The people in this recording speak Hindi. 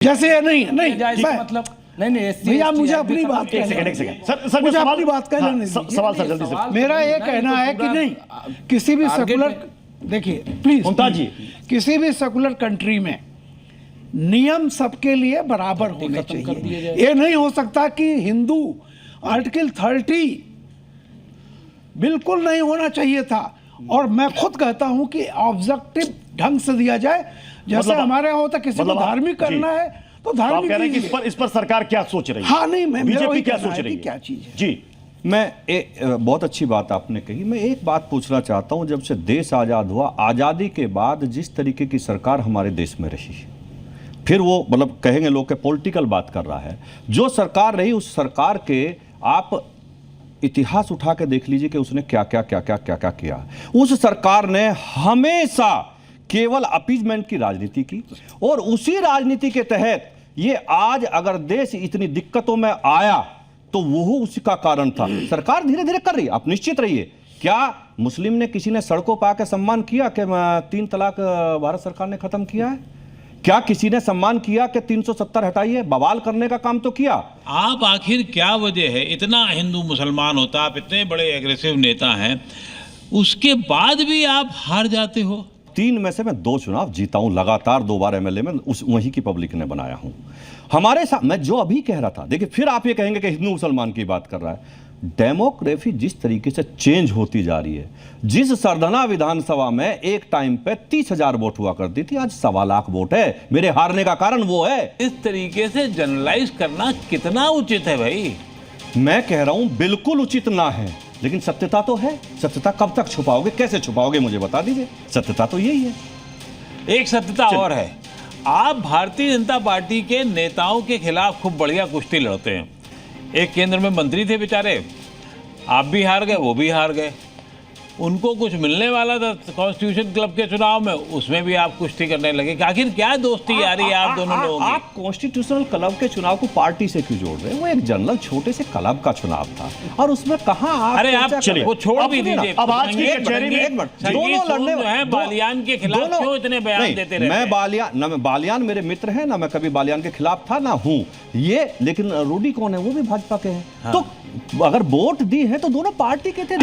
जैसे ये नहीं नहीं मतलब नहीं भैया मुझे अपनी बात कहने सर मुझे अपनी बात कहने नहीं सवाल सर जल्दी से। मेरा ये कहना है कि नहीं किसी भी सेकुलर, देखिए प्लीज मुमताज जी, किसी भी सेकुलर कंट्री में नियम सबके लिए बराबर होने चाहिए। ये नहीं हो सकता कि हिंदू आर्टिकल 30 बिल्कुल नहीं होना चाहिए था, और मैं खुद कहता हूं कि ऑब्जेक्टिव ढंग से दिया जाए। जैसे हमारे यहाँ होता किसी को धार्मिक करना है तो धार्मिक कह रहे हैं कि इस पर सरकार क्या सोच रही है? हाँ नहीं, मैं बीजेपी क्या सोच रही है, क्या चीज है जी। मैं बहुत अच्छी बात आपने कही। मैं एक बात पूछना चाहता हूं, जब से देश आज़ाद हुआ, आज़ादी के बाद जिस तरीके की सरकार हमारे देश में रही, फिर वो मतलब कहेंगे लोग के पॉलिटिकल बात कर रहा है, जो सरकार रही उस सरकार के आप इतिहास उठा के देख लीजिए कि उसने क्या क्या क्या क्या क्या क्या किया। उस सरकार ने हमेशा केवल अपीजमेंट की राजनीति की, और उसी राजनीति के तहत ये आज अगर देश इतनी दिक्कतों में आया तो वो उसी का कारण था। सरकार धीरे धीरे कर रही है, आप निश्चित रहिए। क्या मुस्लिम ने किसी ने सड़कों पर आकर सम्मान किया कि 3 तलाक भारत सरकार ने खत्म किया है? क्या किसी ने सम्मान किया कि 370 हटाइए? बवाल करने का काम तो किया। आप आखिर क्या वजह है, इतना हिंदू मुसलमान होता, आप इतने बड़े एग्रेसिव नेता हैं, उसके बाद भी आप हार जाते हो? 3 में से मैं 2 चुनाव जीता हूं लगातार, 2 बार एमएलए में वहीं की पब्लिक ने बनाया हूं। हमारे साथ मैं जो अभी कह रहा था, देखिए फिर आप ये कहेंगे कि हिंदू मुसलमान की बात कर रहा है। डेमोग्राफी जिस तरीके से चेंज होती जा रही है, जिस सरधना विधानसभा में एक टाइम पे 30,000 वोट हुआ करती थी, आज 1.25 लाख वोट है। मेरे हारने का कारण वो है। इस तरीके से जनरलाइज करना कितना उचित है भाई? मैं कह रहा हूं बिल्कुल उचित ना है, लेकिन सत्यता तो है। सत्यता कब तक छुपाओगे, कैसे छुपाओगे, मुझे बता दीजिए। सत्यता तो यही है। एक सत्यता और है, आप भारतीय जनता पार्टी के नेताओं के खिलाफ खूब बढ़िया कुश्ती लड़ते हैं। एक केंद्र में मंत्री थे बेचारे, आप भी हार गए, वो भी हार गए। उनको कुछ मिलने वाला था कॉन्स्टिट्यूशन क्लब के चुनाव में, उसमें भी आप कुश्ती करने लगे। आखिर क्या दोस्ती यारी है आप दोनों लोगों की? आप कॉन्स्टिट्यूशनल क्लब के चुनाव को पार्टी से क्यों जोड़ रहे हैं? वो एक जनरल छोटे से क्लब का चुनाव था, और उसमें कहाँ आप अरे आप चलिए वो छोड़ भी दीजिए। अब आज की कचहरी में दोनों लड़ने हैं बालियान के खिलाफ क्यों इतने बयान देते रहे? मैं बालियान मेरे मित्र हैं ना, मैं कभी बालियान के खिलाफ था ना हूं ये, लेकिन रूडी कौन है? वो भी भाजपा के हैं। तो अगर वोट दी है तो दोनों पार्टी के थे।